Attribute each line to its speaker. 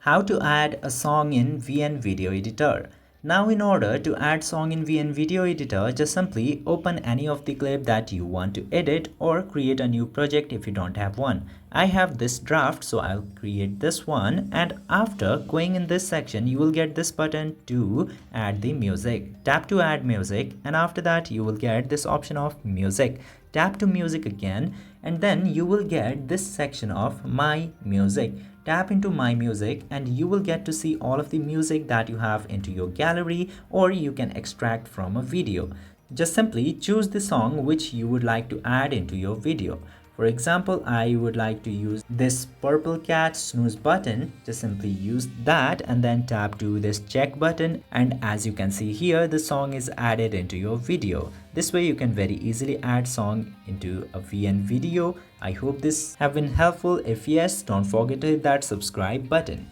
Speaker 1: How to add a song in VN Video Editor. Now in order to add song in VN Video Editor, just simply open any of the clip that you want to edit or create a new project if you don't have one. I have this draft, so I'll create this one, and after going in this section you will get this button to add the music. Tap to add music, and after that you will get this option of music. Tap to music again, and then you will get this section of my music. Tap into my music and you will get to see all of the music that you have into your gallery, or you can extract from a video. Just simply choose the song which you would like to add into your video. For example, I would like to use this Purple Cat snooze button. Just simply use that and then tap to this check button, and as you can see here, the song is added into your video. This way you can very easily add song into a VN video. I hope this have been helpful. If yes, don't forget to hit that subscribe button.